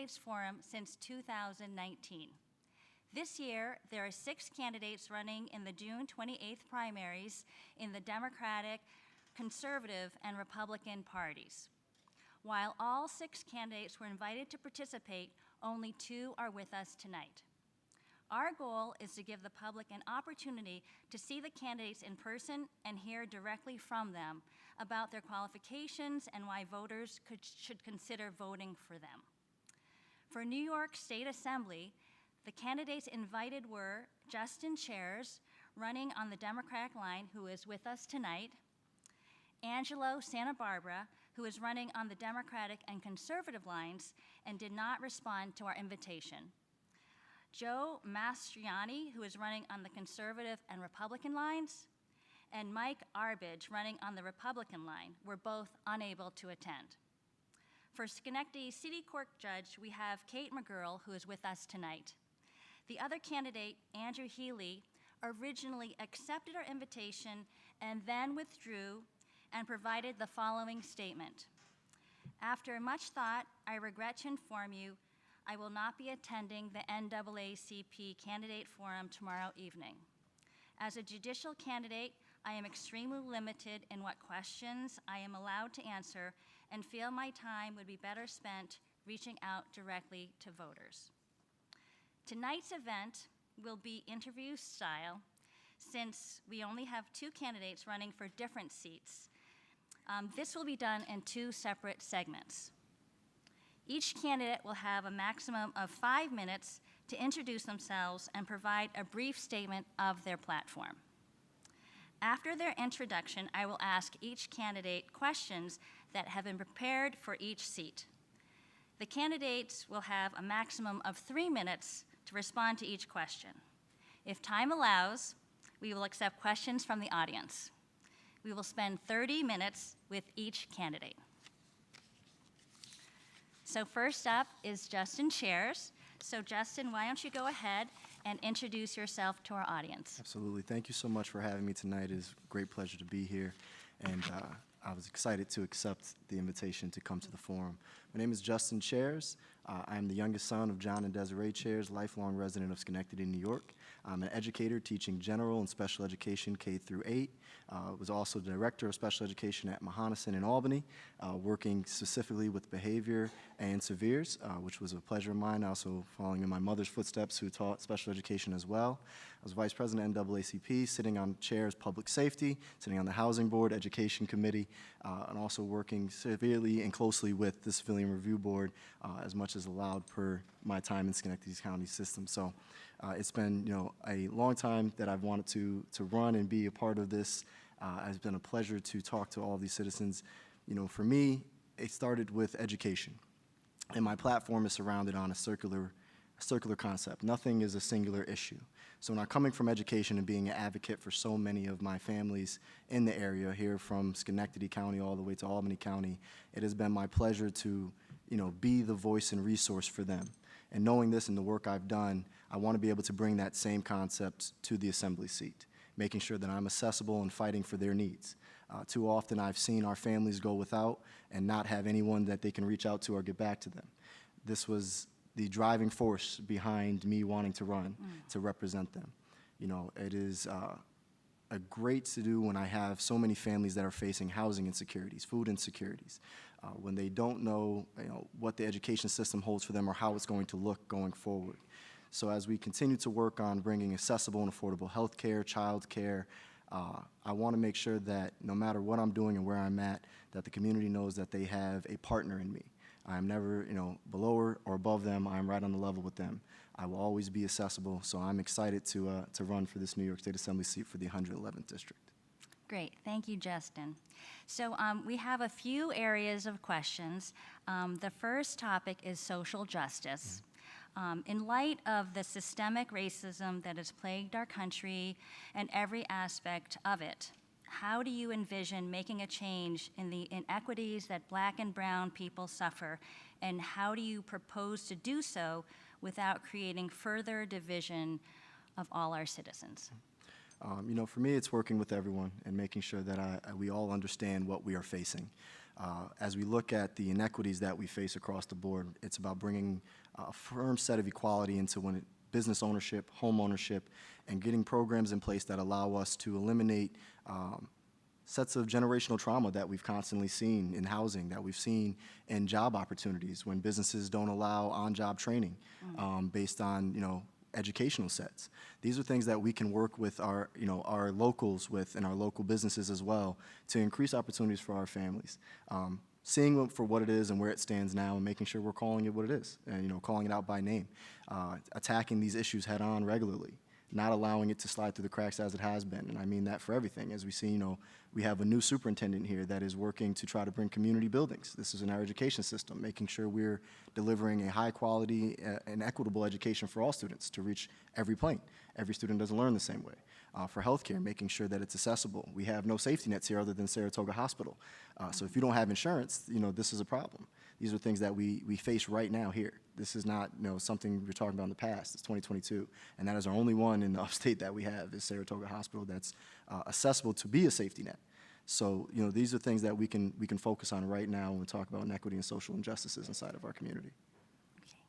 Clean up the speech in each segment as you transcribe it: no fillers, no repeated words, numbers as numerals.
Candidates Forum since 2019. This year, there are 6 candidates running in the June 28th primaries in the Democratic, Conservative, and Republican parties. While all 6 candidates were invited to participate, only 2 are with us tonight. Our goal is to give the public an opportunity to see the candidates in person and hear directly from them about their qualifications and why voters should consider voting for them. For New York State Assembly, the candidates invited were Justin Chairs, running on the Democratic line, who is with us tonight, Angelo Santa Barbara, who is running on the Democratic and Conservative lines and did not respond to our invitation, Joe Mastriani, who is running on the Conservative and Republican lines, and Mike Arbidge, running on the Republican line, were both unable to attend. For Schenectady City Court Judge, we have Kate McGurl, who is with us tonight. The other candidate, Andrew Healy, originally accepted our invitation and then withdrew and provided the following statement. After much thought, I regret to inform you I will not be attending the NAACP Candidate Forum tomorrow evening. As a judicial candidate, I am extremely limited in what questions I am allowed to answer and feel my time would be better spent reaching out directly to voters. Tonight's event will be interview style since we only have 2 candidates running for different seats. This will be done in 2 separate segments. Each candidate will have a maximum of 5 minutes to introduce themselves and provide a brief statement of their platform. After their introduction, I will ask each candidate questions that have been prepared for each seat. The candidates will have a maximum of 3 minutes to respond to each question. If time allows, we will accept questions from the audience. We will spend 30 minutes with each candidate. So first up is Justin Chairs. So Justin, why don't you go ahead and introduce yourself to our audience? Absolutely. Thank you so much for having me tonight. It is a great pleasure to be here. And I was excited to accept the invitation to come to the forum. My name is Justin Chairs. I am the youngest son of John and Desiree Chairs, lifelong resident of Schenectady, New York. I'm an educator teaching general and special education K through 8. Was also the director of special education at Mahonison in Albany, working specifically with behavior and severes, which was a pleasure of mine. Also following in my mother's footsteps, who taught special education as well. I was vice president of NAACP, sitting on chairs public safety, sitting on the housing board, education committee, and also working severely and closely with the civilian review board as much as allowed per my time in Schenectady County system. So it's been, a long time that I've wanted to run and be a part of this. It's been a pleasure to talk to all of these citizens. For me, it started with education, and my platform is surrounded on a circular concept. Nothing is a singular issue. So when I'm coming from education and being an advocate for so many of my families in the area, here from Schenectady County all the way to Albany County, it has been my pleasure to, be the voice and resource for them. And knowing this and the work I've done, I want to be able to bring that same concept to the assembly seat, making sure that I'm accessible and fighting for their needs. Too often I've seen our families go without and not have anyone that they can reach out to or get back to them. This was the driving force behind me wanting to run to represent them. It is a great to do when I have so many families that are facing housing insecurities, food insecurities, when they don't know, what the education system holds for them or how it's going to look going forward. So as we continue to work on bringing accessible and affordable health care, child care, I want to make sure that no matter what I'm doing and where I'm at, that the community knows that they have a partner in me. I'm never, below or above them. I'm right on the level with them. I will always be accessible, so I'm excited to run for this New York State Assembly seat for the 111th District. Great, thank you, Justin. So we have a few areas of questions. The first topic is social justice. In light of the systemic racism that has plagued our country and every aspect of it, how do you envision making a change in the inequities that Black and brown people suffer, and how do you propose to do so without creating further division of all our citizens? For me, it's working with everyone and making sure that we all understand what we are facing. As we look at the inequities that we face across the board, it's about bringing a firm set of equality into business ownership, home ownership, and getting programs in place that allow us to eliminate sets of generational trauma that we've constantly seen in housing, that we've seen in job opportunities when businesses don't allow on-job training based on, educational sets. These are things that we can work with our locals with and our local businesses as well to increase opportunities for our families. Seeing it for what it is and where it stands now and making sure we're calling it what it is and, calling it out by name. Attacking these issues head on regularly, not allowing it to slide through the cracks as it has been. And I mean that for everything. As we see, we have a new superintendent here that is working to try to bring community buildings. This is in our education system, making sure we're delivering a high quality and equitable education for all students to reach every plane. Every student doesn't learn the same way. For healthcare, making sure that it's accessible. We have no safety nets here other than Saratoga Hospital. So if you don't have insurance, this is a problem. These are things that we face right now here. This is not something we're talking about in the past. It's 2022, and that is our only one in the upstate that we have is Saratoga Hospital that's accessible to be a safety net. So these are things that we can focus on right now when we talk about inequity and social injustices inside of our community. Okay,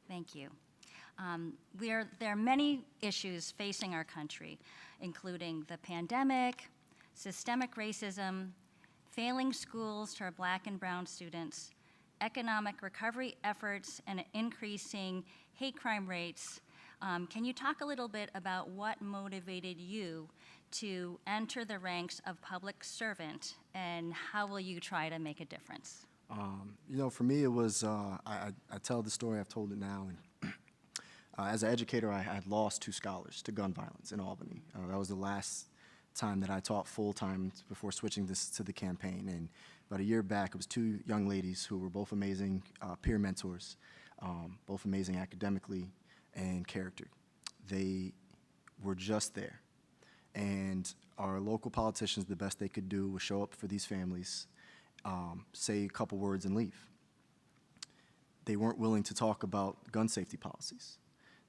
thank you. There are many issues facing our country, including the pandemic, systemic racism, failing schools to our Black and brown students, economic recovery efforts, and increasing hate crime rates. Can you talk a little bit about what motivated you to enter the ranks of public servant, and how will you try to make a difference? For me, it was, I tell the story, I've told it now, and as an educator, I had lost 2 scholars to gun violence in Albany. That was the last time that I taught full-time before switching this to the campaign. And about a year back, it was 2 young ladies who were both amazing peer mentors, both amazing academically and character. They were just there. And our local politicians, the best they could do was show up for these families, say a couple words and leave. They weren't willing to talk about gun safety policies.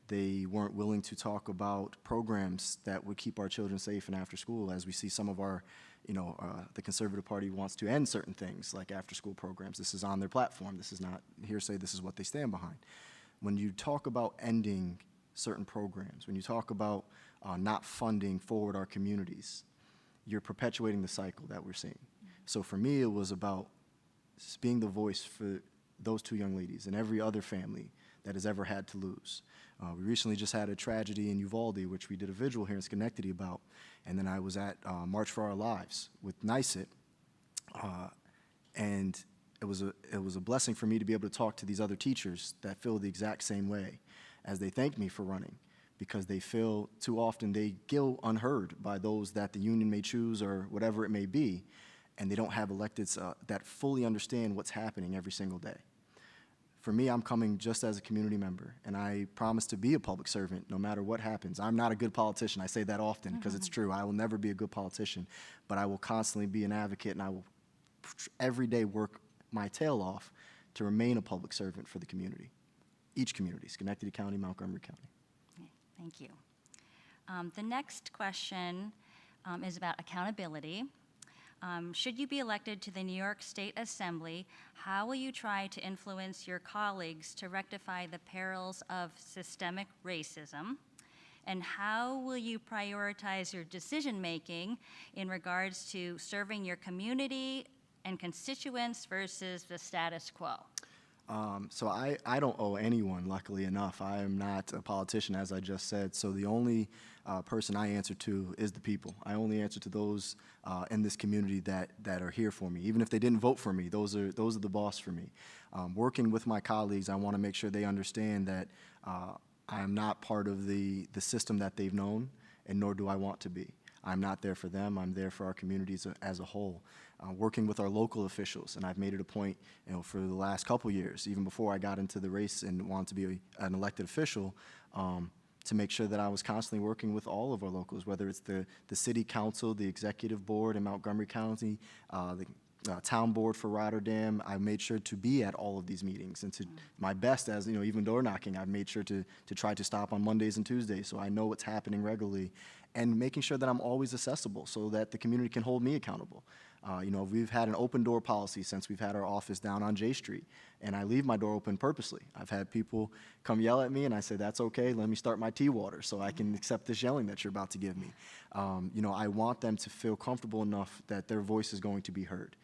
They weren't willing to talk about programs that would keep our children safe and after school, as we see some of our, the Conservative Party wants to end certain things like after school programs. This is on their platform. This is not hearsay. This is what they stand behind. When you talk about ending certain programs, when you talk about not funding forward our communities, you're perpetuating the cycle that we're seeing. So for me, it was about being the voice for those 2 young ladies and every other family that has ever had to lose. We recently just had a tragedy in Uvalde, which we did a vigil here in Schenectady about, and then I was at March for Our Lives with NAACP, and it was a blessing for me to be able to talk to these other teachers that feel the exact same way as they thank me for running, because they feel too often they go unheard by those that the union may choose or whatever it may be, and they don't have electeds that fully understand what's happening every single day. For me, I'm coming just as a community member, and I promise to be a public servant no matter what happens. I'm not a good politician. I say that often because it's true. I will never be a good politician, but I will constantly be an advocate, and I will every day work my tail off to remain a public servant for the community, each community, Schenectady County, Montgomery County. Okay, thank you. The next question is about accountability. Should you be elected to the New York State Assembly, how will you try to influence your colleagues to rectify the perils of systemic racism? And how will you prioritize your decision-making in regards to serving your community and constituents versus the status quo? So I don't owe anyone, luckily enough. I am not a politician, as I just said, so the only person I answer to is the people. I only answer to those in this community that are here for me. Even if they didn't vote for me, those are the boss for me. Working with my colleagues, I want to make sure they understand that I am not part of the system that they've known, and nor do I want to be. I'm not there for them. I'm there for our communities as a whole. Working with our local officials, and I've made it a point, for the last couple years, even before I got into the race and wanted to be an elected official, to make sure that I was constantly working with all of our locals, whether it's the city council, the executive board in Montgomery County, the town board for Rotterdam. I made sure to be at all of these meetings, and to my best as, even door knocking, I've made sure to try to stop on Mondays and Tuesdays so I know what's happening regularly, and making sure that I'm always accessible so that the community can hold me accountable. We've had an open door policy since we've had our office down on J Street, and I leave my door open purposely. I've had people come yell at me, and I say, that's okay, let me start my tea water so I can accept this yelling that you're about to give me. I want them to feel comfortable enough that their voice is going to be heard.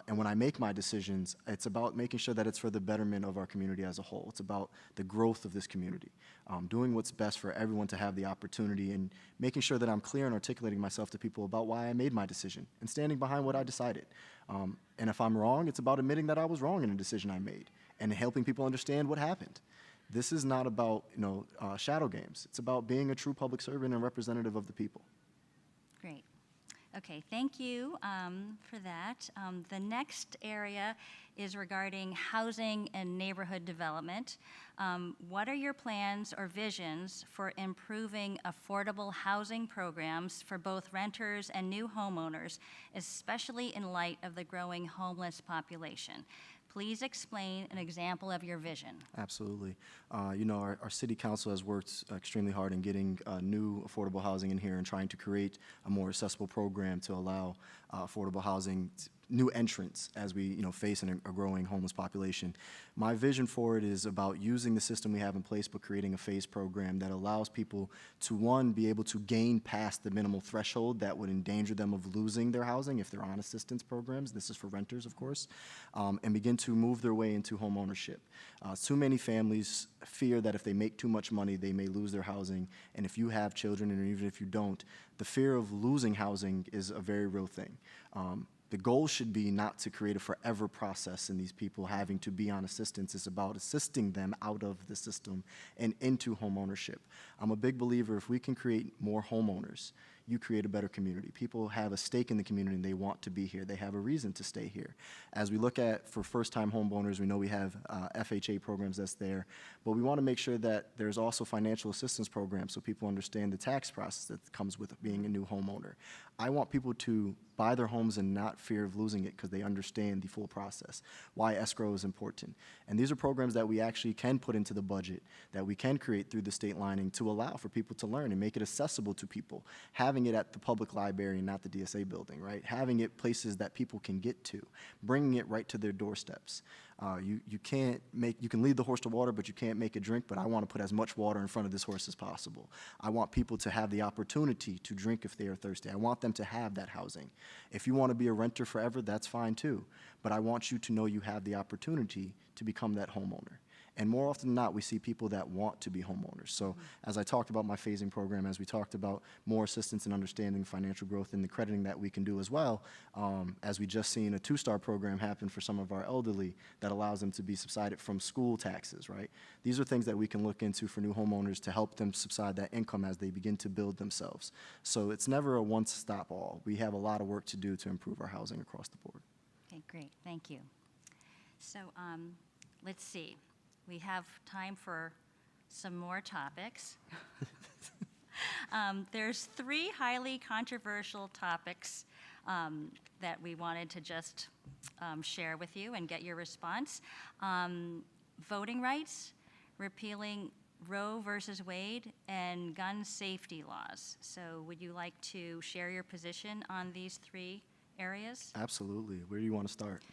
And when I make my decisions, it's about making sure that it's for the betterment of our community as a whole. It's about the growth of this community, doing what's best for everyone to have the opportunity, and making sure that I'm clear and articulating myself to people about why I made my decision and standing behind what I decided. And if I'm wrong, it's about admitting that I was wrong in a decision I made and helping people understand what happened. This is not about shadow games. It's about being a true public servant and representative of the people. Great. Okay, thank you for that. The next area is regarding housing and neighborhood development. What are your plans or visions for improving affordable housing programs for both renters and new homeowners, especially in light of the growing homeless population? Please explain an example of your vision. Absolutely. Our city council has worked extremely hard in getting new affordable housing in here and trying to create a more accessible program to allow affordable housing, new entrants as we face a growing homeless population. My vision for it is about using the system we have in place, but creating a phased program that allows people to, one, be able to gain past the minimal threshold that would endanger them of losing their housing if they're on assistance programs. This is for renters, of course, and begin to move their way into home ownership. Too many families fear that if they make too much money, they may lose their housing, and if you have children, and even if you don't, the fear of losing housing is a very real thing. The goal should be not to create a forever process in these people having to be on assistance. It's about assisting them out of the system and into home ownership. I'm a big believer if we can create more homeowners, you create a better community. People have a stake in the community and they want to be here. They have a reason to stay here. As we look at, for first-time homeowners, we know we have FHA programs that's there, but we want to make sure that there's also financial assistance programs so people understand the tax process that comes with being a new homeowner. I want people to buy their homes and not fear of losing it because they understand the full process, why escrow is important. And these are programs that we actually can put into the budget, that we can create through the state lining to allow for people to learn and make it accessible to people. Having it at the public library and not the DSA building, right? Having it places that people can get to, bringing it right to their doorsteps. You can lead the horse to water, but you can't make it drink, but I want to put as much water in front of this horse as possible. I want people to have the opportunity to drink if they are thirsty. I want them to have that housing. If you want to be a renter forever, that's fine too, but I want you to know you have the opportunity to become that homeowner. And more often than not, we see people that want to be homeowners. So as I talked about my phasing program, as we talked about more assistance in understanding financial growth and the crediting that we can do as well, as we just seen a 2-star program happen for some of our elderly that allows them to be subsided from school taxes, right? These are things that we can look into for new homeowners to help them subside that income as they begin to build themselves. So it's never a one-stop-all. We have a lot of work to do to improve our housing across the board. Okay, great, thank you. So let's see. We have time for some more topics. There's 3 highly controversial topics that we wanted to just share with you and get your response. Voting rights, repealing Roe versus Wade, and gun safety laws. So would you like to share your position on these 3 areas? Absolutely. Where do you want to start?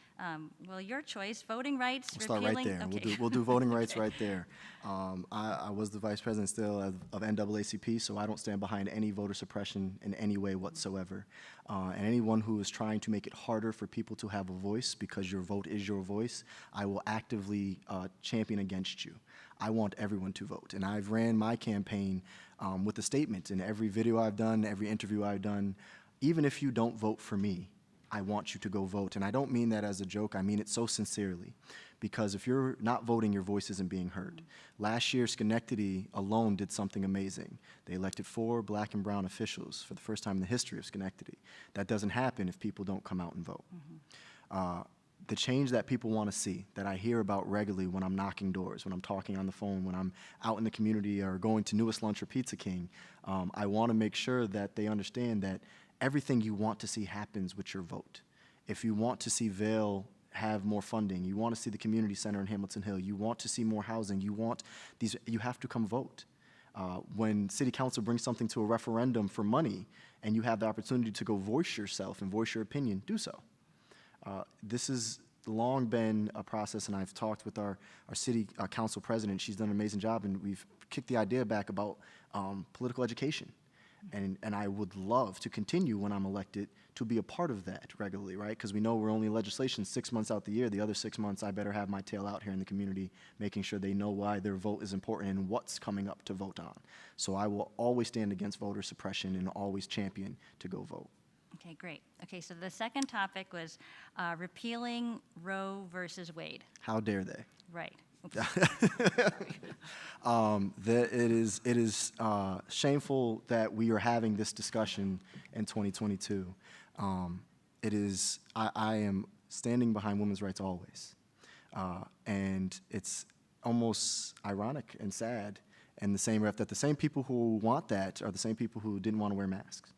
Well, your choice. Voting rights, We'll repealing. start right there. Okay. We'll do voting rights right there. I was the vice president still of NAACP, so I don't stand behind any voter suppression in any way whatsoever. And anyone who is trying to make it harder for people to have a voice because your vote is your voice, I will actively champion against you. I want everyone to vote. And I've ran my campaign with a statement in every video I've done, every interview I've done. Even if you don't vote for me, I want you to go vote. And I don't mean that as a joke. I mean it so sincerely. Because if you're not voting, your voice isn't being heard. Last year, Schenectady alone did something amazing. They elected 4 black and brown officials for the first time in the history of Schenectady. That doesn't happen if people don't come out and vote. The change that people want to see, that I hear about regularly when I'm knocking doors, when I'm talking on the phone, when I'm out in the community or going to Newest Lunch or Pizza King, I want to make sure that they understand that everything you want to see happens with your vote. If you want to see Vail have more funding, you want to see the community center in Hamilton Hill, you want to see more housing, you have to come vote. When city council brings something to a referendum for money and you have the opportunity to go voice yourself and voice your opinion, do so. This has long been a process, and I've talked with our city council president. She's done an amazing job, and we've kicked the idea back about political education. And I would love to continue when I'm elected to be a part of that regularly, right? Because we know we're only in legislation 6 months out the year. The other 6 months, I better have my tail out here in the community, making sure they know why their vote is important and what's coming up to vote on. So I will always stand against voter suppression and always champion to go vote. Okay, great. Okay, so the second topic was repealing Roe versus Wade. How dare they? Right. It is shameful that we are having this discussion in 2022. I am standing behind women's rights always. And it's almost ironic and sad in the same breath that the same people who want that are the same people who didn't want to wear masks.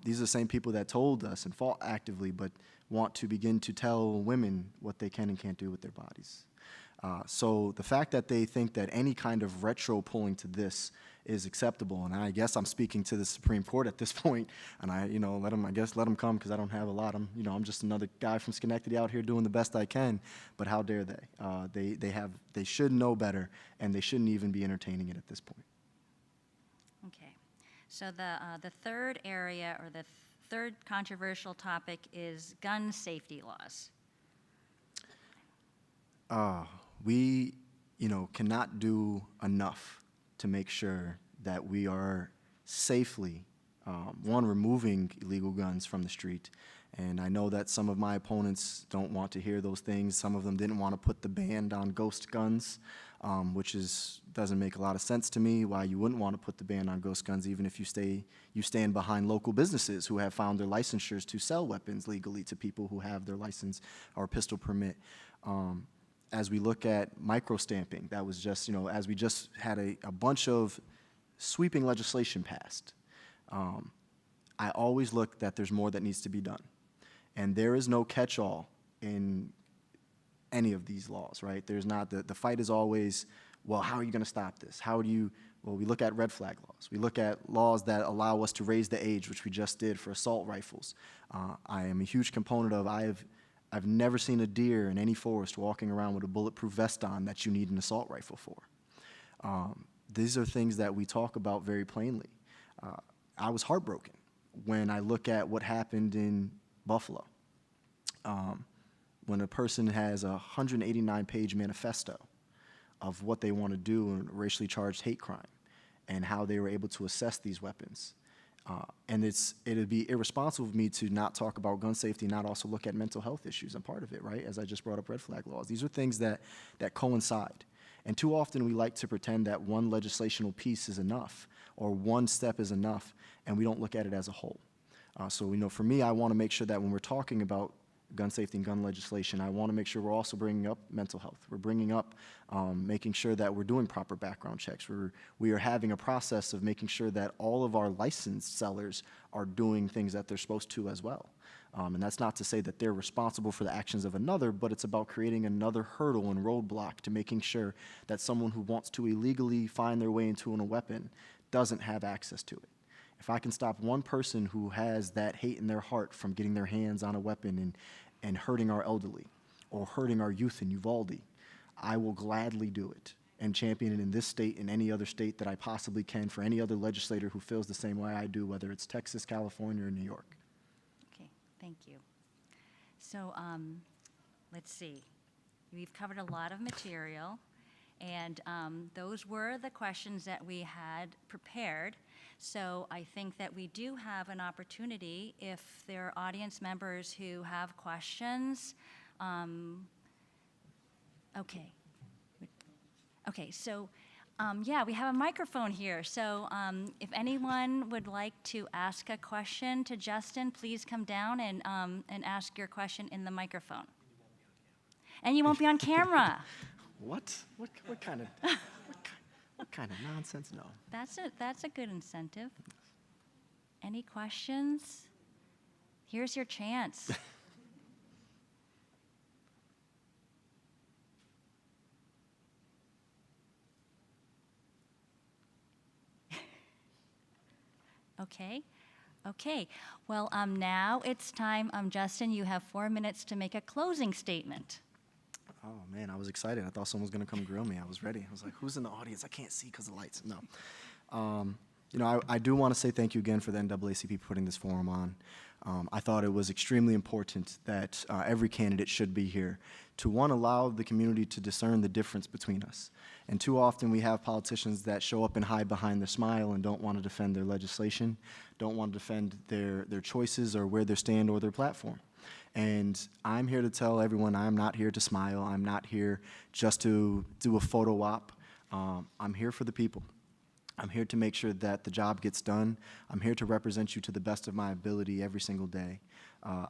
These are the same people that told us and fought actively, but want to begin to tell women what they can and can't do with their bodies. So the fact that they think that any kind of retro pulling to this is acceptable, and I guess I'm speaking to the Supreme Court at this point, and let them come, because I don't have a lot. I'm just another guy from Schenectady out here doing the best I can. But how dare they? They should know better, and they shouldn't even be entertaining it at this point. Okay. So the third area, or the third controversial topic, is gun safety laws. We, cannot do enough to make sure that we are safely, removing illegal guns from the street. And I know that some of my opponents don't want to hear those things. Some of them didn't want to put the ban on ghost guns, which doesn't make a lot of sense to me, why you wouldn't want to put the ban on ghost guns, even if you stand behind local businesses who have found their licensures to sell weapons legally to people who have their license or pistol permit. As we look at micro-stamping, that was just, as we just had a bunch of sweeping legislation passed, I always look that there's more that needs to be done. And there is no catch-all in any of these laws, right? There's not, the fight is always, well, how are you going to stop this? Well, we look at red flag laws. We look at laws that allow us to raise the age, which we just did for assault rifles. I am a huge component of, I've never seen a deer in any forest walking around with a bulletproof vest on that you need an assault rifle for. These are things that we talk about very plainly. I was heartbroken when I look at what happened in Buffalo. When a person has a 189-page manifesto of what they want to do in racially charged hate crime and how they were able to assess these weapons. And it'd be irresponsible of me to not talk about gun safety and not also look at mental health issues and part of it, right? As I just brought up red flag laws. These are things that coincide. And too often we like to pretend that one legislational piece is enough or one step is enough, and we don't look at it as a whole. So, for me, I want to make sure that when we're talking about gun safety and gun legislation, I want to make sure we're also bringing up mental health. We're bringing up making sure that we're doing proper background checks. We are having a process of making sure that all of our licensed sellers are doing things that they're supposed to as well. And that's not to say that they're responsible for the actions of another, but it's about creating another hurdle and roadblock to making sure that someone who wants to illegally find their way into a weapon doesn't have access to it. If I can stop one person who has that hate in their heart from getting their hands on a weapon and hurting our elderly or hurting our youth in Uvalde, I will gladly do it and champion it in this state and any other state that I possibly can for any other legislator who feels the same way I do, whether it's Texas, California, or New York. Okay, thank you. So let's see. We've covered a lot of material, and those were the questions that we had prepared. So I think that we do have an opportunity, if there are audience members who have questions. Okay, so yeah, we have a microphone here. So if anyone would like to ask a question to Justin, please come down and ask your question in the microphone. And you won't be on camera. What kind of what kind of nonsense? No. That's a good incentive. Any questions? Here's your chance. Okay. Okay. Well, now it's time, Justin, you have 4 minutes to make a closing statement. Oh, man, I was excited. I thought someone was going to come grill me. I was ready. I was like, who's in the audience? I can't see because of the lights. No. You know, I do want to say thank you again for the NAACP putting this forum on. I thought it was extremely important that every candidate should be here to, one, allow the community to discern the difference between us. And too often we have politicians that show up and hide behind their smile and don't want to defend their legislation, don't want to defend their choices or where they stand or their platform. And I'm here to tell everyone I'm not here to smile. I'm not here just to do a photo op. I'm here for the people. I'm here to make sure that the job gets done. I'm here to represent you to the best of my ability every single day.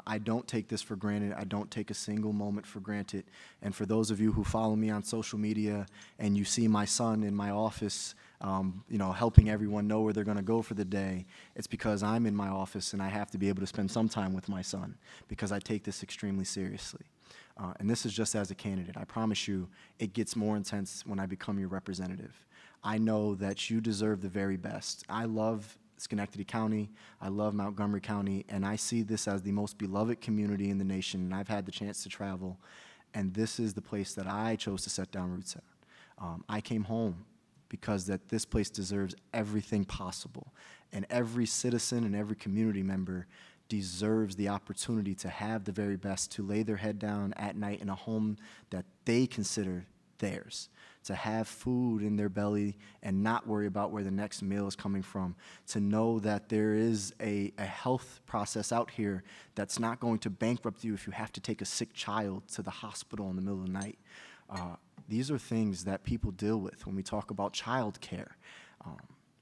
I don't take this for granted. I don't take a single moment for granted. And for those of you who follow me on social media and you see my son in my office, you know, helping everyone know where they're going to go for the day, it's because I'm in my office and I have to be able to spend some time with my son because I take this extremely seriously. And this is just as a candidate. I promise you it gets more intense when I become your representative. I know that you deserve the very best. I love Schenectady County, I love Montgomery County, and I see this as the most beloved community in the nation, and I've had the chance to travel, and this is the place that I chose to set down roots at. I came home because that this place deserves everything possible, and every citizen and every community member deserves the opportunity to have the very best, to lay their head down at night in a home that they consider theirs, to have food in their belly and not worry about where the next meal is coming from, to know that there is a health process out here that's not going to bankrupt you if you have to take a sick child to the hospital in the middle of the night. These are things that people deal with when we talk about child care.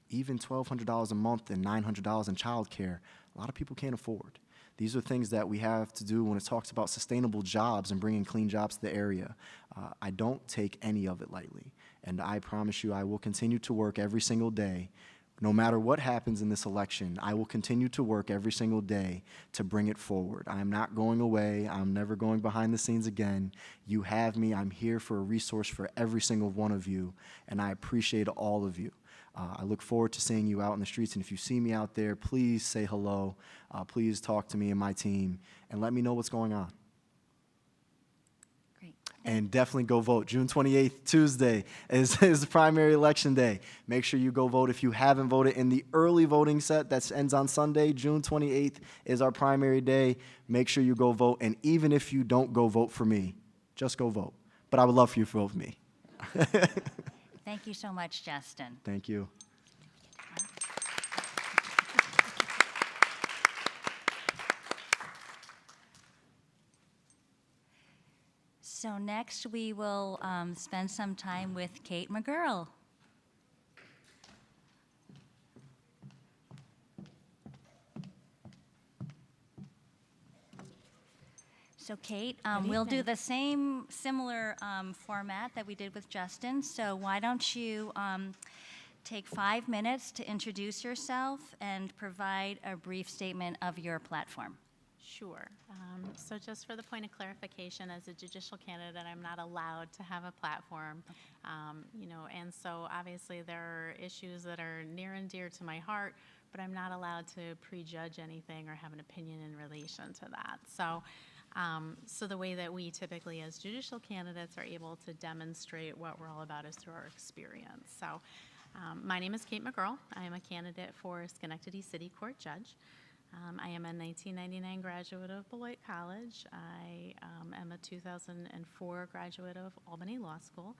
Even $1,200 a month and $900 in child care, a lot of people can't afford. These are things that we have to do when it talks about sustainable jobs and bringing clean jobs to the area. I don't take any of it lightly, and I promise you I will continue to work every single day. No matter what happens in this election, I will continue to work every single day to bring it forward. I'm not going away. I'm never going behind the scenes again. You have me. I'm here for a resource for every single one of you, and I appreciate all of you. I look forward to seeing you out in the streets, and if you see me out there, please say hello. Please talk to me and my team, and let me know what's going on. Great. And definitely go vote. June 28th, Tuesday, is the primary election day. Make sure you go vote if you haven't voted in the early voting set that ends on Sunday. June 28th is our primary day. Make sure you go vote, and even if you don't go vote for me, just go vote. But I would love for you to vote for me. Thank you so much, Justin. Thank you. So next we will spend some time with Kate McGurl. So Kate, we'll do the same similar format that we did with Justin. So why don't you take 5 minutes to introduce yourself and provide a brief statement of your platform. Sure. So just for the point of clarification, as a judicial candidate, I'm not allowed to have a platform. You know, and so obviously there are issues that are near and dear to my heart, but I'm not allowed to prejudge anything or have an opinion in relation to that. So the way that we typically as judicial candidates are able to demonstrate what we're all about is through our experience. So my name is Kate McGurl. I am a candidate for Schenectady City Court Judge. I am a 1999 graduate of Beloit College. I am a 2004 graduate of Albany Law School.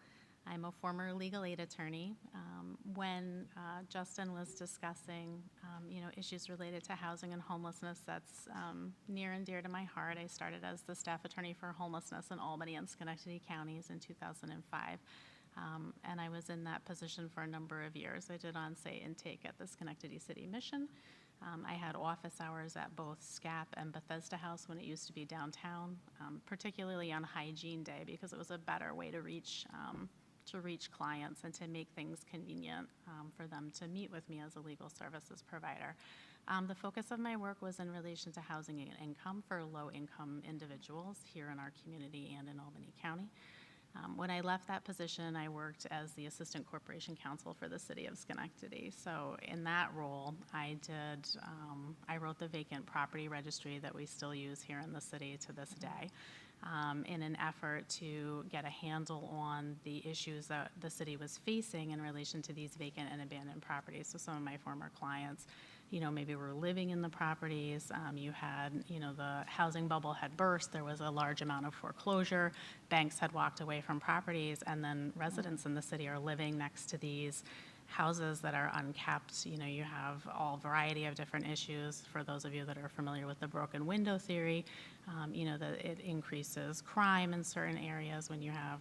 I'm a former legal aid attorney. When Justin was discussing, you know, issues related to housing and homelessness, that's near and dear to my heart. I started as the staff attorney for homelessness in Albany and Schenectady counties in 2005. And I was in that position for a number of years. I did on-site intake at the Schenectady City Mission. I had office hours at both SCAP and Bethesda House when it used to be downtown, particularly on Hygiene Day, because it was a better way to reach clients and to make things convenient for them to meet with me as a legal services provider. The focus of my work was in relation to housing and income for low-income individuals here in our community and in Albany County. When I left that position, I worked as the Assistant Corporation Counsel for the City of Schenectady. So in that role, I wrote the vacant property registry that we still use here in the city to this day, in an effort to get a handle on the issues that the city was facing in relation to these vacant and abandoned properties. So some of my former clients, maybe were living in the properties. You had, the housing bubble had burst. There was a large amount of foreclosure. Banks had walked away from properties, and then residents in the city are living next to these houses that are unkept. You have all variety of different issues. For those of you that are familiar with the broken window theory, that it increases crime in certain areas when you have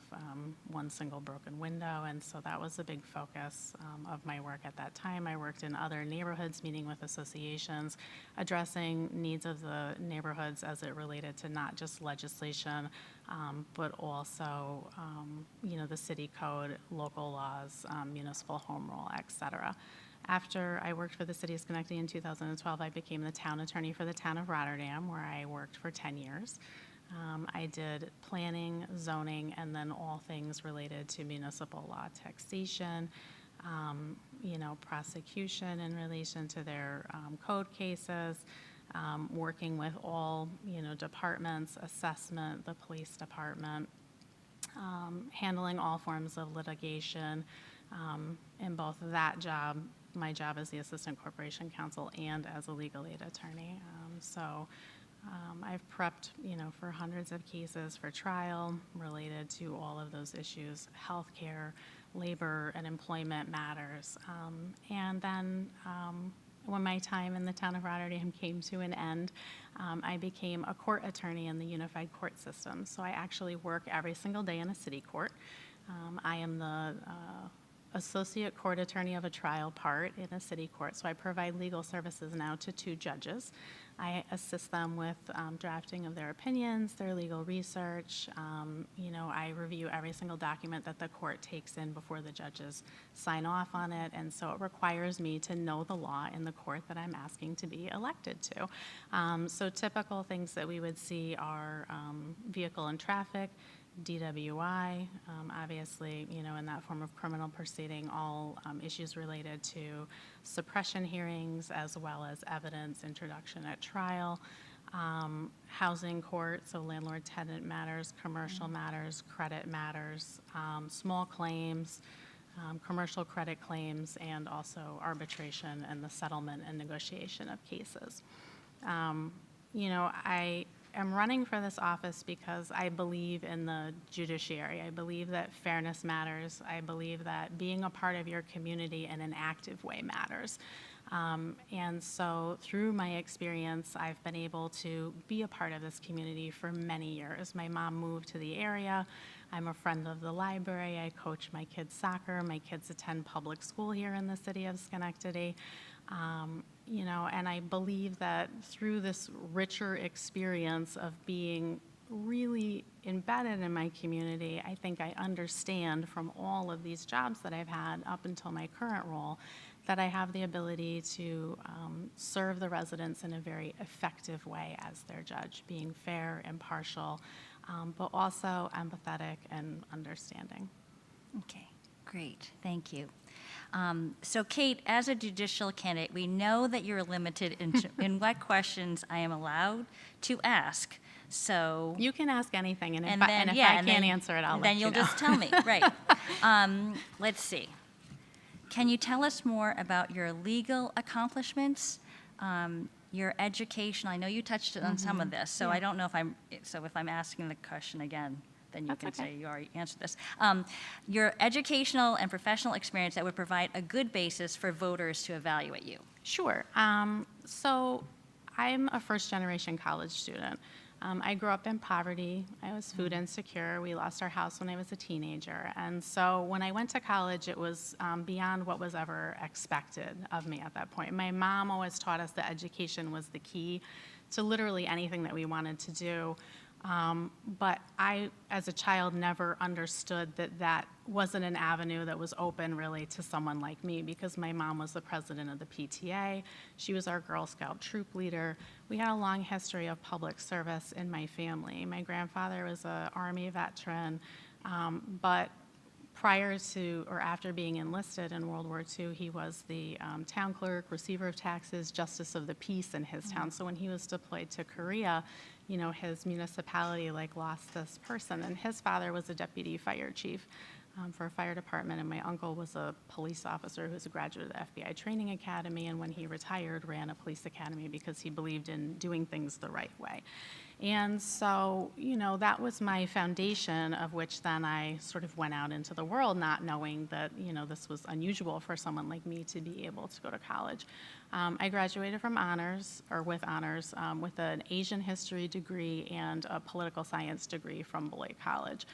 one single broken window. And so that was a big focus of my work at that time. I worked in other neighborhoods, meeting with associations, addressing needs of the neighborhoods as it related to not just legislation, but also, the city code, local laws, municipal home rule, et cetera. After I worked for the city of Schenectady in 2012, I became the town attorney for the town of Rotterdam, where I worked for 10 years. I did planning, zoning, and then all things related to municipal law, taxation, prosecution in relation to their code cases, working with all, departments, assessment, the police department, handling all forms of litigation in both that job, my job as the Assistant Corporation Counsel, and as a legal aid attorney. I've prepped, for hundreds of cases for trial related to all of those issues: healthcare, labor, and employment matters. And then when my time in the town of Rotterdam came to an end, I became a court attorney in the unified court system. So I actually work every single day in a city court. I am the associate court attorney of a trial part in a city court. So I provide legal services now to 2 judges. I assist them with drafting of their opinions, their legal research. I review every single document that the court takes in before the judges sign off on it. And so it requires me to know the law in the court that I'm asking to be elected to. So typical things that we would see are vehicle and traffic, DWI, obviously, in that form of criminal proceeding, all issues related to suppression hearings as well as evidence introduction at trial, housing court, so landlord-tenant matters, commercial matters, credit matters, small claims, commercial credit claims, and also arbitration and the settlement and negotiation of cases. I'm running for this office because I believe in the judiciary. I believe that fairness matters. I believe that being a part of your community in an active way matters. And so through my experience, I've been able to be a part of this community for many years. My mom moved to the area. I'm a friend of the library. I coach my kids' soccer. My kids attend public school here in the city of Schenectady. And I believe that through this richer experience of being really embedded in my community, I think I understand from all of these jobs that I've had up until my current role that I have the ability to serve the residents in a very effective way as their judge, being fair, impartial, but also empathetic and understanding. Okay, great, thank you. So Kate, as a judicial candidate, we know that you're limited in what questions I am allowed to ask. So you can ask anything, and if I can't answer it, I'll let you know. Then you'll just tell me, right? Let's see. Can you tell us more about your legal accomplishments, your education? I know you touched on some of this, so I don't know if I'm asking the question again, then you can say you already answered this. Your educational and professional experience that would provide a good basis for voters to evaluate you. Sure. So I'm a first-generation college student. I grew up in poverty. I was food insecure. We lost our house when I was a teenager. And so when I went to college, it was beyond what was ever expected of me at that point. My mom always taught us that education was the key to literally anything that we wanted to do. But I, as a child, never understood that that wasn't an avenue that was open really to someone like me, because my mom was the president of the PTA. She was our Girl Scout troop leader. We had a long history of public service in my family. My grandfather was an Army veteran. But prior to or after being enlisted in World War II, he was the town clerk, receiver of taxes, justice of the peace in his town. So when he was deployed to Korea, his municipality lost this person, and his father was a deputy fire chief for a fire department, and my uncle was a police officer who was a graduate of the FBI training academy, and when he retired, ran a police academy because he believed in doing things the right way. And so, that was my foundation, of which then I sort of went out into the world not knowing that, this was unusual for someone like me to be able to go to college. I graduated from with honors, with an Asian history degree and a political science degree from Beloit College.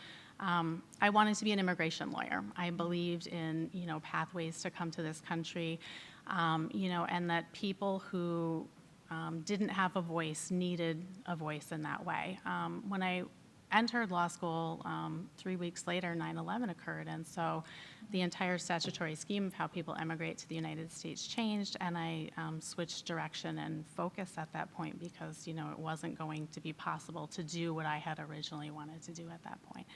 I wanted to be an immigration lawyer. I believed in, pathways to come to this country, and that people who didn't have a voice needed a voice in that way. When I entered law school, 3 weeks later, 9/11 occurred, and so the entire statutory scheme of how people emigrate to the United States changed, and I switched direction and focus at that point because, it wasn't going to be possible to do what I had originally wanted to do at that point.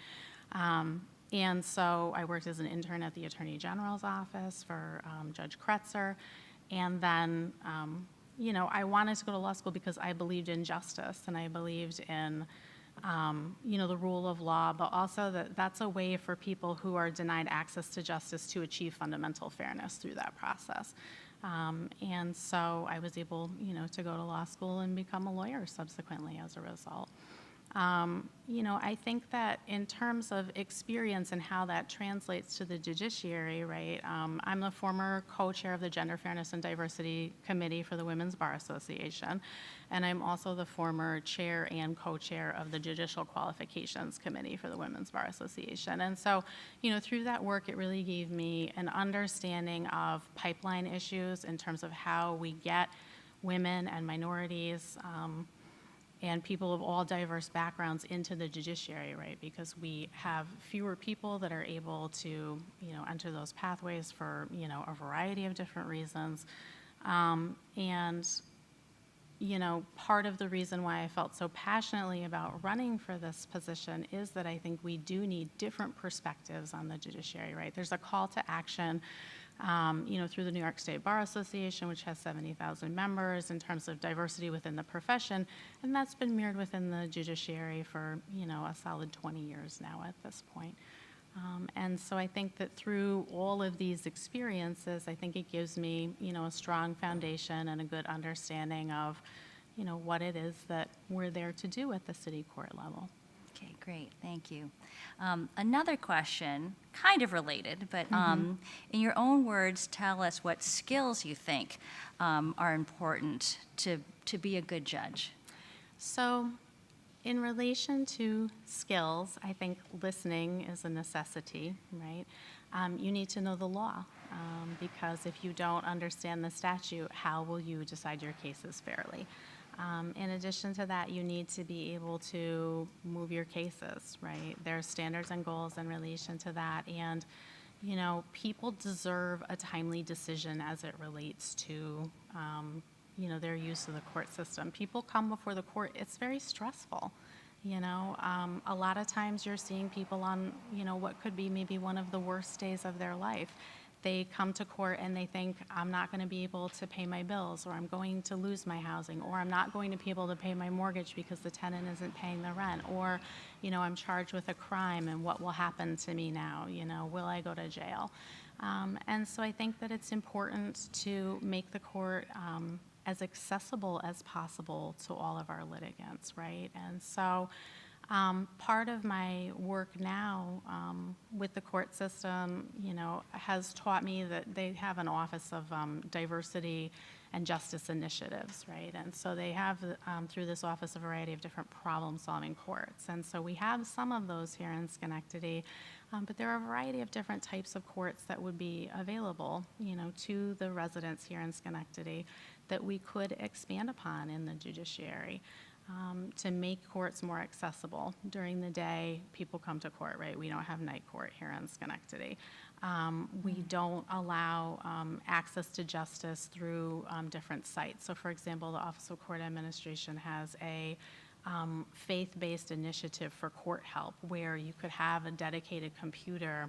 And so I worked as an intern at the Attorney General's office for Judge Kretzer, and then I wanted to go to law school because I believed in justice, and I believed in, the rule of law, but also that's a way for people who are denied access to justice to achieve fundamental fairness through that process. And so I was able, to go to law school and become a lawyer subsequently as a result. I think that in terms of experience and how that translates to the judiciary, right, I'm the former co-chair of the Gender Fairness and Diversity Committee for the Women's Bar Association, and I'm also the former chair and co-chair of the Judicial Qualifications Committee for the Women's Bar Association. And so, through that work, it really gave me an understanding of pipeline issues in terms of how we get women and minorities, and people of all diverse backgrounds into the judiciary, right? Because we have fewer people that are able to, enter those pathways for, a variety of different reasons. Part of the reason why I felt so passionately about running for this position is that I think we do need different perspectives on the judiciary, right? There's a call to action through the New York State Bar Association, which has 70,000 members in terms of diversity within the profession, and that's been mirrored within the judiciary for, a solid 20 years now at this point. And so I think that through all of these experiences, I think it gives me, a strong foundation and a good understanding of, what it is that we're there to do at the city court level. Okay, great, thank you. Another question, kind of related, but in your own words, tell us what skills you think are important to be a good judge. So, in relation to skills, I think listening is a necessity, right? You need to know the law, because if you don't understand the statute, how will you decide your cases fairly? In addition to that, you need to be able to move your cases, right? There are standards and goals in relation to that, and people deserve a timely decision as it relates to their use of the court system. People come before the court, it's very stressful. A lot of times you're seeing people on, what could be maybe one of the worst days of their life. They come to court and they think, I'm not going to be able to pay my bills, or I'm going to lose my housing, or I'm not going to be able to pay my mortgage because the tenant isn't paying the rent, or, I'm charged with a crime and what will happen to me now? Will I go to jail? And so I think that it's important to make the court as accessible as possible to all of our litigants, right? And so part of my work now with the court system, has taught me that they have an Office of Diversity and Justice Initiatives, right? And so they have, through this office, a variety of different problem-solving courts. And so we have some of those here in Schenectady, but there are a variety of different types of courts that would be available, to the residents here in Schenectady that we could expand upon in the judiciary. To make courts more accessible. During the day, people come to court, right? We don't have night court here in Schenectady. We don't allow access to justice through different sites. So for example, the Office of Court Administration has a faith-based initiative for court help, where you could have a dedicated computer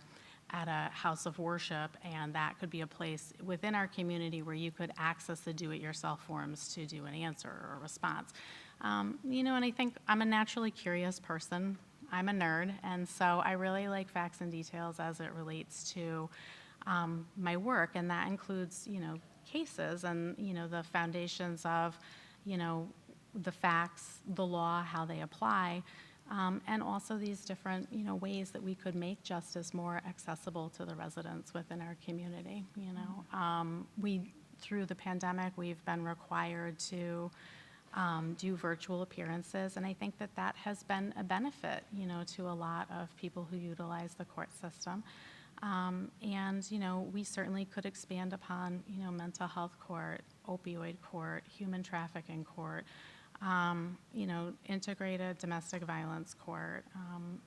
at a house of worship, and that could be a place within our community where you could access the do-it-yourself forms to do an answer or a response. You know, and I think I'm a naturally curious person. I'm a nerd, and so I really like facts and details as it relates to my work, and that includes, you know, cases and, you know, the foundations of, you know, the facts, the law, how they apply, and also these different, you know, ways that we could make justice more accessible to the residents within our community, you know. Through the pandemic, we've been required to do virtual appearances, and I think that that has been a benefit, you know, to a lot of people who utilize the court system. And, you know, we certainly could expand upon, you know, mental health court, opioid court, human trafficking court, you know, integrated domestic violence court,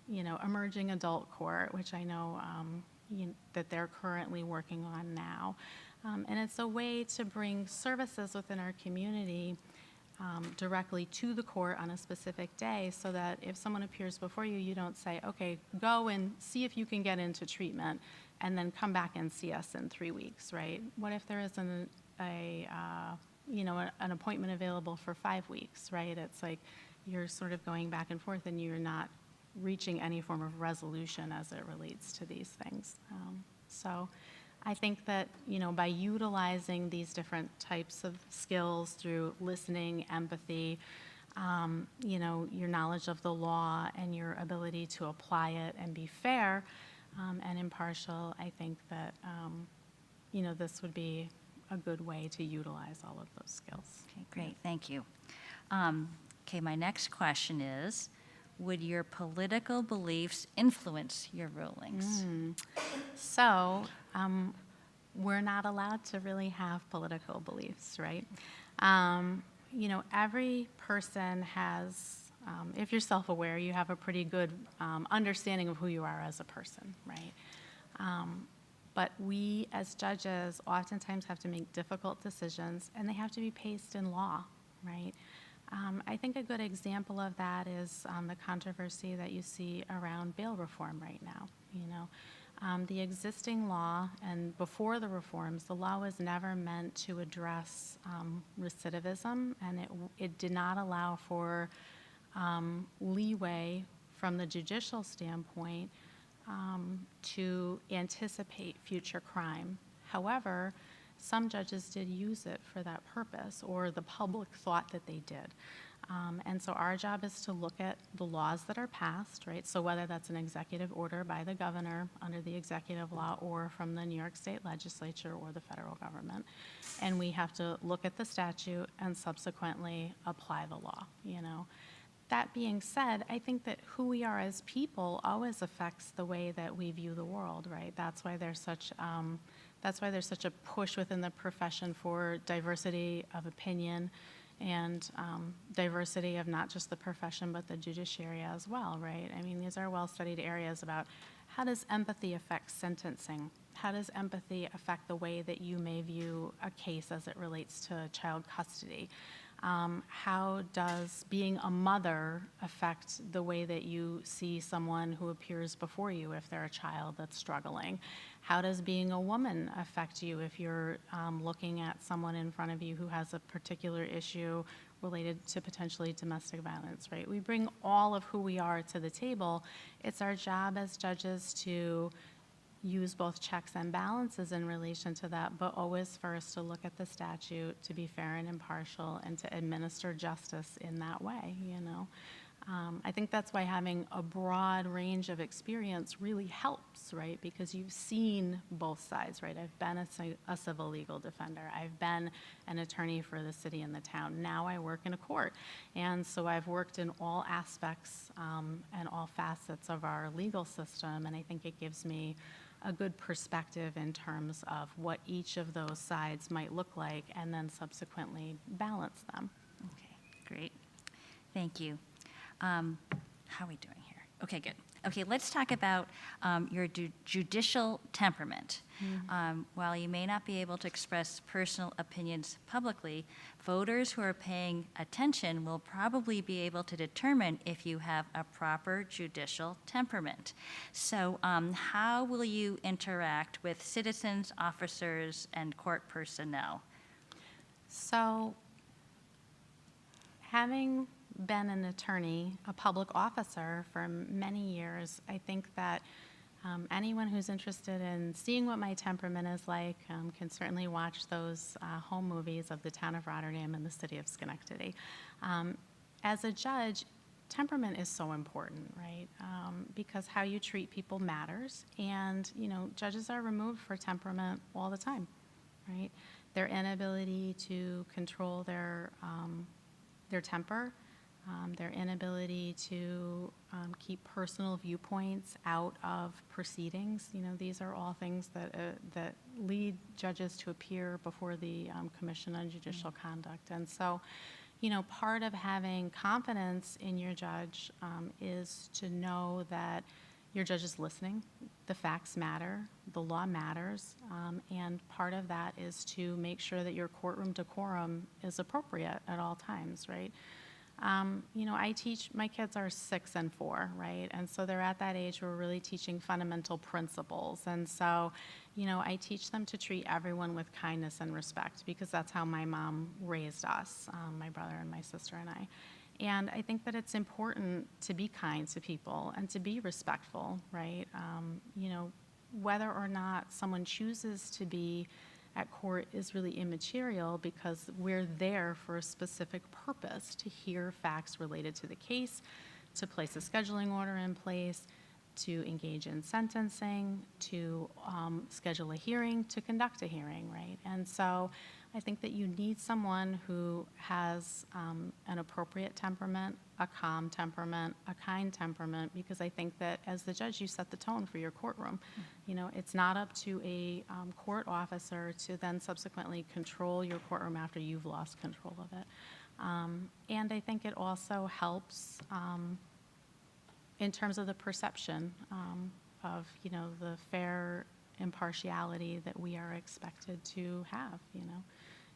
you know, emerging adult court, which I know that they're currently working on now. And it's a way to bring services within our community directly to the court on a specific day, so that if someone appears before you, you don't say, okay, go and see if you can get into treatment and then come back and see us in 3 weeks, right? What if there isn't you know, an appointment available for 5 weeks, right? It's like you're sort of going back and forth and you're not reaching any form of resolution as it relates to these things. So I think that, you know, by utilizing these different types of skills through listening, empathy, you know, your knowledge of the law and your ability to apply it and be fair and impartial, I think that, you know, this would be a good way to utilize all of those skills. Okay, great, thank you. Okay, my next question is, would your political beliefs influence your rulings? So, we're not allowed to really have political beliefs, right? You know, every person has, if you're self-aware, you have a pretty good understanding of who you are as a person, right? But we, as judges, oftentimes have to make difficult decisions, and they have to be paced in law, right? I think a good example of that is the controversy that you see around bail reform right now, you know. The existing law, and before the reforms, the law was never meant to address recidivism, and it did not allow for leeway from the judicial standpoint to anticipate future crime. However, some judges did use it for that purpose, or the public thought that they did. And so our job is to look at the laws that are passed, right? So whether that's an executive order by the governor under the executive law, or from the New York State legislature or the federal government. And we have to look at the statute and subsequently apply the law, you know. That being said, I think that who we are as people always affects the way that we view the world, right? That's why there's such a push within the profession for diversity of opinion and diversity of not just the profession but the judiciary as well, right? I mean, these are well-studied areas about how does empathy affect sentencing? How does empathy affect the way that you may view a case as it relates to child custody? How does being a mother affect the way that you see someone who appears before you if they're a child that's struggling? How does being a woman affect you if you're looking at someone in front of you who has a particular issue related to potentially domestic violence, right? We bring all of who we are to the table. It's our job as judges to use both checks and balances in relation to that, but always first to look at the statute, to be fair and impartial, and to administer justice in that way, you know. I think that's why having a broad range of experience really helps, right? Because you've seen both sides, right? I've been a civil legal defender. I've been an attorney for the city and the town. Now I work in a court. And so I've worked in all aspects and all facets of our legal system, and I think it gives me a good perspective in terms of what each of those sides might look like, and then subsequently balance them. Okay, great. Thank you. How are we doing here? Okay, good. Okay, let's talk about your judicial temperament. While you may not be able to express personal opinions publicly, voters who are paying attention will probably be able to determine if you have a proper judicial temperament. So how will you interact with citizens, officers, and court personnel? So, having been an attorney, a public officer for many years, I think that anyone who's interested in seeing what my temperament is like can certainly watch those home movies of the town of Rotterdam and the city of Schenectady. As a judge, temperament is so important, right? Because how you treat people matters, and judges are removed for temperament all the time, right? Their inability to control their temper, their inability to keep personal viewpoints out of proceedings. These are all things that lead judges to appear before the Commission on Judicial Conduct. And so, part of having confidence in your judge is to know that your judge is listening, the facts matter, the law matters, and part of that is to make sure that your courtroom decorum is appropriate at all times, right? I teach, my kids are 6 and 4, right? And so they're at that age where we're really teaching fundamental principles. And so, I teach them to treat everyone with kindness and respect, because that's how my mom raised us, my brother and my sister and I. And I think that it's important to be kind to people and to be respectful, right? Whether or not someone chooses to be at court is really immaterial, because we're there for a specific purpose, to hear facts related to the case, to place a scheduling order in place, to engage in sentencing, to schedule a hearing, to conduct a hearing, right? And so I think that you need someone who has an appropriate temperament, a calm temperament, a kind temperament, because I think that as the judge, you set the tone for your courtroom. It's not up to a court officer to then subsequently control your courtroom after you've lost control of it. And I think it also helps in terms of the perception of, the fair impartiality that we are expected to have.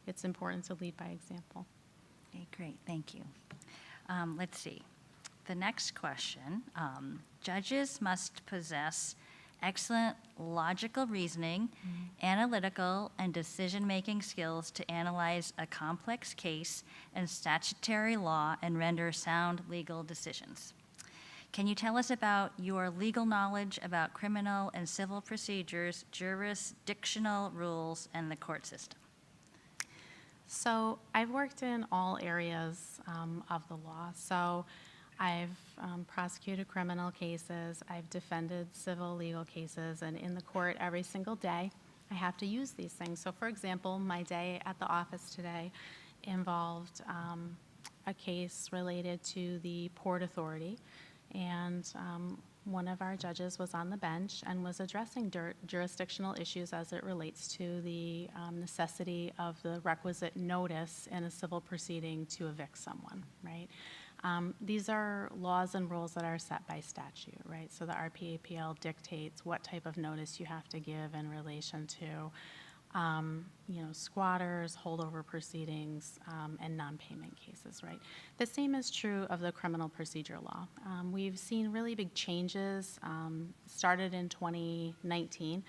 It's important to lead by example. Okay, great, thank you. Let's see. The next question, judges must possess excellent logical reasoning, analytical, and decision-making skills to analyze a complex case and statutory law and render sound legal decisions. Can you tell us about your legal knowledge about criminal and civil procedures, jurisdictional rules, and the court system? So I've worked in all areas of the law. So I've prosecuted criminal cases, I've defended civil legal cases, and in the court every single day I have to use these things. So for example, my day at the office today involved a case related to the Port Authority, and one of our judges was on the bench and was addressing jurisdictional issues as it relates to the necessity of the requisite notice in a civil proceeding to evict someone, right? These are laws and rules that are set by statute, right? So the RPAPL dictates what type of notice you have to give in relation to squatters, holdover proceedings, and non-payment cases, right? The same is true of the criminal procedure law. We've seen really big changes, started in 2019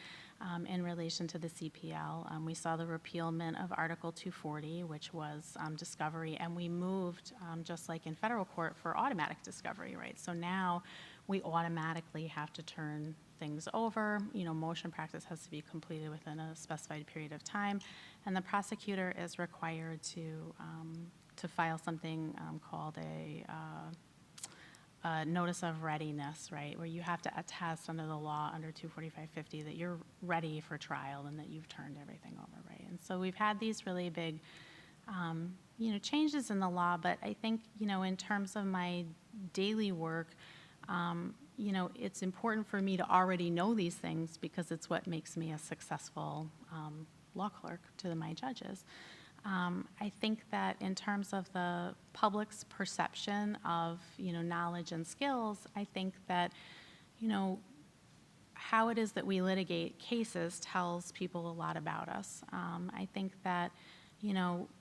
in relation to the CPL. We saw the repealment of Article 240, which was discovery, and we moved, just like in federal court, for automatic discovery, right? So now we automatically have to turn things over. Motion practice has to be completed within a specified period of time, and the prosecutor is required to file something called a notice of readiness, right, where you have to attest under the law under 24550 that you're ready for trial and that you've turned everything over, right? And so we've had these really big, changes in the law, but I think, in terms of my daily work, it's important for me to already know these things because it's what makes me a successful law clerk to my judges. I think that in terms of the public's perception of, knowledge and skills, I think that, how it is that we litigate cases tells people a lot about us. I think that,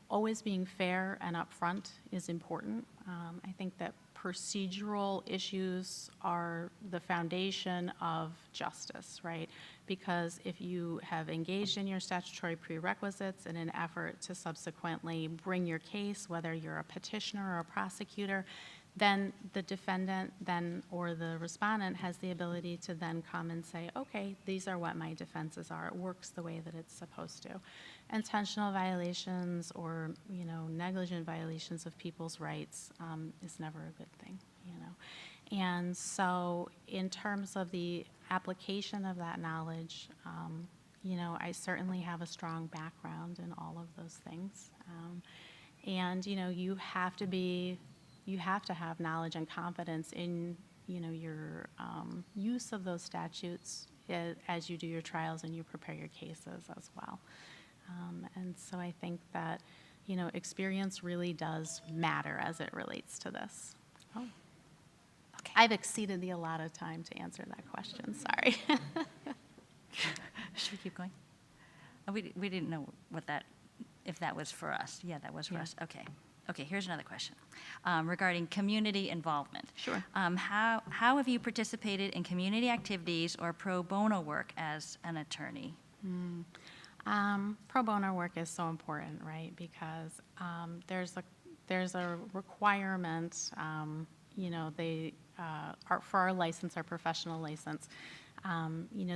always being fair and upfront is important. I think that procedural issues are the foundation of justice, right? Because if you have engaged in your statutory prerequisites in an effort to subsequently bring your case, whether you're a petitioner or a prosecutor, then the defendant or the respondent has the ability to then come and say, okay, these are what my defenses are. It works the way that it's supposed to. Intentional violations or, negligent violations of people's rights is never a good thing, And so in terms of the application of that knowledge, I certainly have a strong background in all of those things. You have to have knowledge and confidence in, your use of those statutes as you do your trials and you prepare your cases as well. And so I think that, experience really does matter as it relates to this. Oh, okay. I've exceeded the allotted time to answer that question, sorry. Should we keep going? Oh, we didn't know if that was for us. Yeah, that was for us. Okay. Okay, here's another question regarding community involvement. Sure. How have you participated in community activities or pro bono work as an attorney? Pro bono work is so important, right? Because there's a requirement, for our license, our professional license,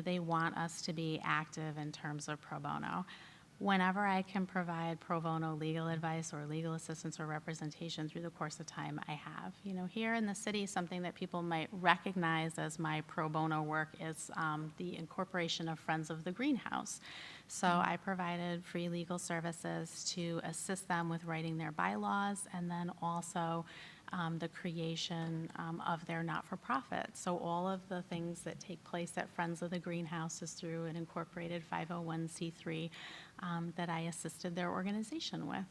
they want us to be active in terms of pro bono. Whenever I can provide pro bono legal advice or legal assistance or representation through the course of time, I have. Here in the city, something that people might recognize as my pro bono work is the incorporation of Friends of the Greenhouse. So I provided free legal services to assist them with writing their bylaws and then also the creation of their not-for-profit. So all of the things that take place at Friends of the Greenhouse is through an incorporated 501c3 that I assisted their organization with,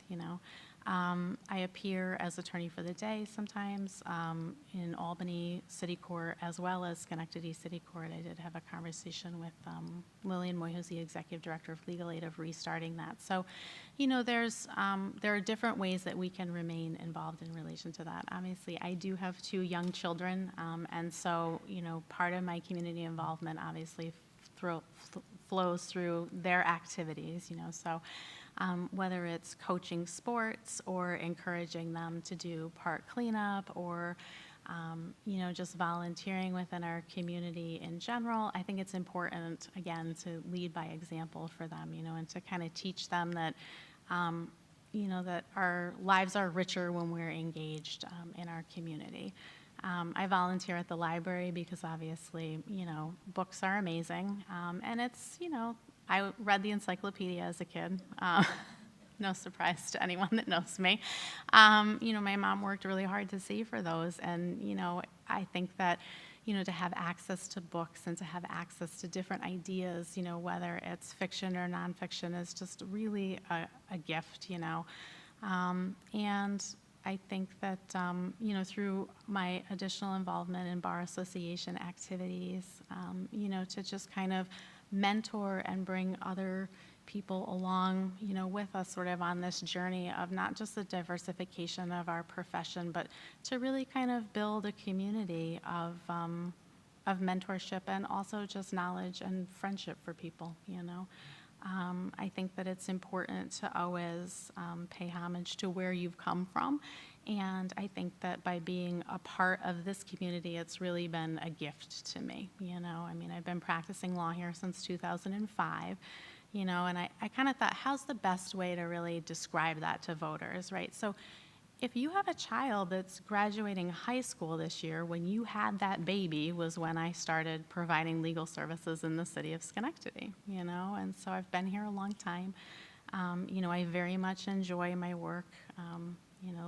I appear as attorney for the day sometimes in Albany City Court as well as Schenectady City Court. I did have a conversation with Lillian Moy, who's the Executive Director of Legal Aid, of restarting that. So, there are different ways that we can remain involved in relation to that. Obviously, I do have 2 young children, and so, part of my community involvement obviously flows through their activities, so whether it's coaching sports or encouraging them to do park cleanup or just volunteering within our community in general, I think it's important, again, to lead by example for them, and to kind of teach them that, that our lives are richer when we're engaged in our community. I volunteer at the library because obviously, books are amazing. And it's, I read the encyclopedia as a kid. No surprise to anyone that knows me. My mom worked really hard to save for those. And, I think that, to have access to books and to have access to different ideas, whether it's fiction or nonfiction, is just really a gift, and I think that, through my additional involvement in bar association activities, to just kind of mentor and bring other people along, with us sort of on this journey of not just the diversification of our profession, but to really kind of build a community of mentorship and also just knowledge and friendship for people, I think that it's important to always pay homage to where you've come from. And I think that by being a part of this community, it's really been a gift to me. I've been practicing law here since 2005, and I kind of thought, how's the best way to really describe that to voters, right? So if you have a child that's graduating high school this year, when you had that baby was when I started providing legal services in the city of Schenectady, and so I've been here a long time. I very much enjoy my work,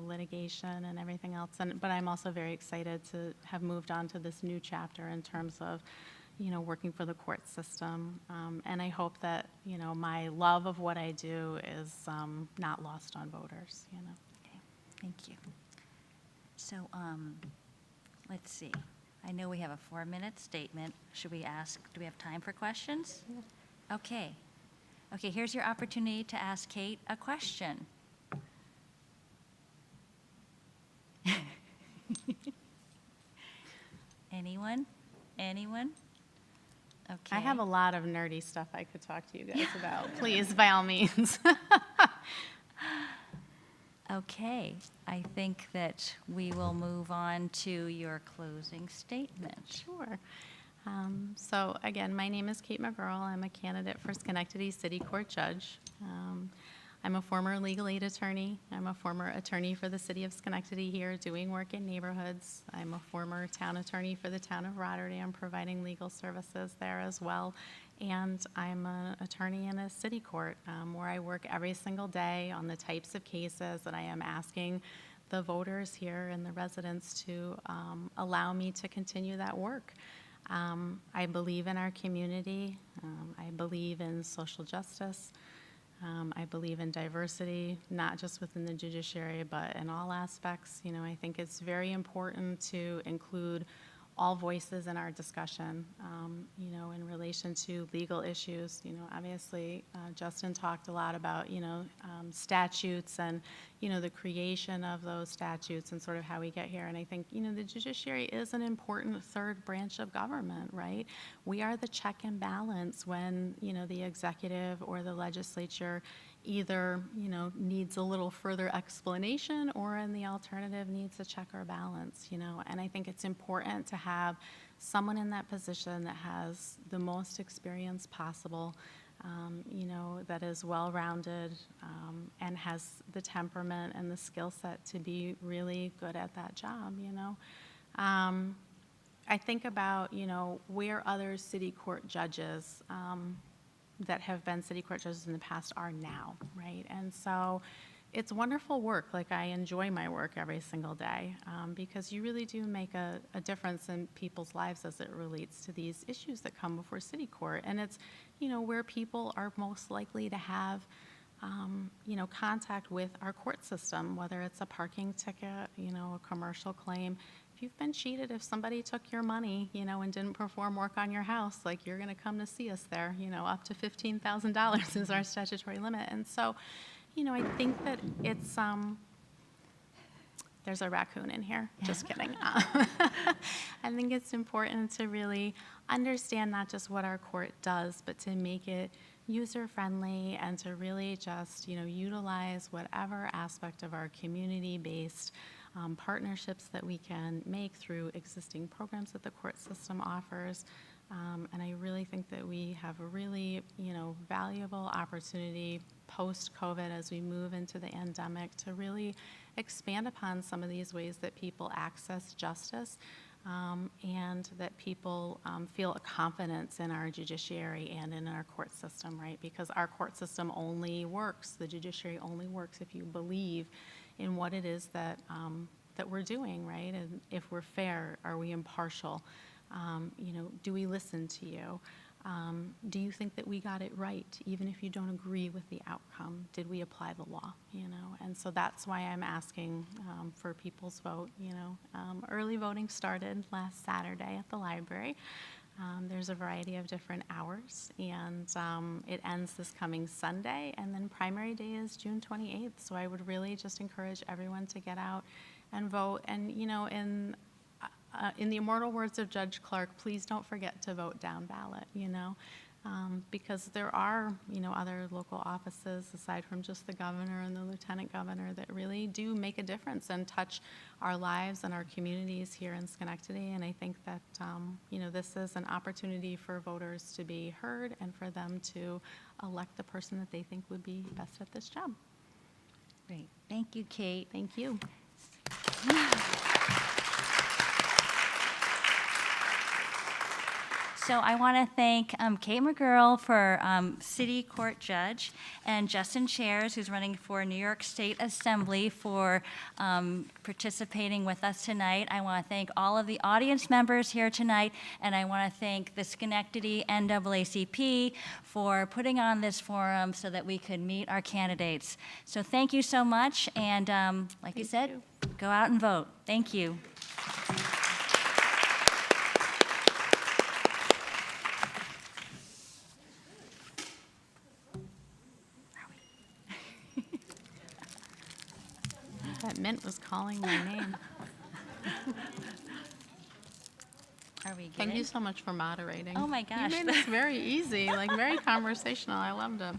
litigation and everything else, but I'm also very excited to have moved on to this new chapter in terms of, working for the court system, and I hope that, my love of what I do is not lost on voters, Thank you. So, let's see. I know we have a 4-minute statement. Should we ask, do we have time for questions? Okay. Okay, here's your opportunity to ask Kate a question. Anyone? Anyone? Okay. I have a lot of nerdy stuff I could talk to you guys about. Please, by all means. Okay, I think that we will move on to your closing statement. Sure. So again, my name is Kate McGurl. I'm a candidate for Schenectady City Court Judge. I'm a former legal aid attorney. I'm a former attorney for the city of Schenectady here, doing work in neighborhoods. I'm a former town attorney for the town of Rotterdam, providing legal services there as well. And I'm an attorney in a city court where I work every single day on the types of cases that I am asking the voters here and the residents to allow me to continue that work. I believe in our community. I believe in social justice. I believe in diversity, not just within the judiciary, but in all aspects. You know, I think it's very important to include all voices in our discussion, you know, in relation to legal issues. You know, obviously, Justin talked a lot about, you know, statutes and, you know, the creation of those statutes and sort of how we get here. And I think, you know, the judiciary is an important third branch of government, right? We are the check and balance when, you know, the executive or the legislature either, you know, needs a little further explanation or in the alternative needs a check or balance, you know. And I think it's important to have someone in that position that has the most experience possible, you know, that is well-rounded and has the temperament and the skill set to be really good at that job, you know. I think about, you know, where other city court judges that have been city court judges in the past are now, right? And so it's wonderful work. Like, I enjoy my work every single day because you really do make a difference in people's lives as it relates to these issues that come before city court. And it's, you know, where people are most likely to have, you know, contact with our court system, whether it's a parking ticket, you know, a commercial claim. If you've been cheated, if somebody took your money, you know, and didn't perform work on your house, like, you're going to come to see us there. You know, up to $15,000 is our statutory limit. And so, you know, I think that it's, there's a raccoon in here, just kidding. I think it's important to really understand not just what our court does, but to make it user-friendly and to really just, you know, utilize whatever aspect of our community-based partnerships that we can make through existing programs that the court system offers. And I really think that we have a really, you know, valuable opportunity post-COVID as we move into the endemic to really expand upon some of these ways that people access justice and that people feel a confidence in our judiciary and in our court system, right? Because our court system only works, the judiciary only works if you believe in what it is that that we're doing, right? And if we're fair, are we impartial? You know, do we listen to you? Do you think that we got it right, even if you don't agree with the outcome? Did we apply the law, you know? And so that's why I'm asking for people's vote, you know. Early voting started last Saturday at the library. There's a variety of different hours, and it ends this coming Sunday, and then primary day is June 28th. So I would really just encourage everyone to get out and vote. And, you know, in the immortal words of Judge Clark, please don't forget to vote down ballot, you know, because there are, you know, other local offices aside from just the governor and the lieutenant governor that really do make a difference and touch our lives and our communities here in Schenectady. And I think that, you know, this is an opportunity for voters to be heard and for them to elect the person that they think would be best at this job. Great. Thank you, Kate. Thank you. So I want to thank Kate McGurl for City Court Judge, and Justin Chairs, who's running for New York State Assembly, for participating with us tonight. I want to thank all of the audience members here tonight, and I want to thank the Schenectady NAACP for putting on this forum so that we could meet our candidates. So thank you so much, and like you said, go out and vote. Thank you. That mint was calling my name. Are we good? Thank you so much for moderating. Oh my gosh. You made this very easy, like very conversational. I loved it.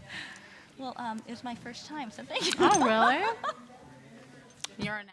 Well, it was my first time, so thank you. Oh, really? You're an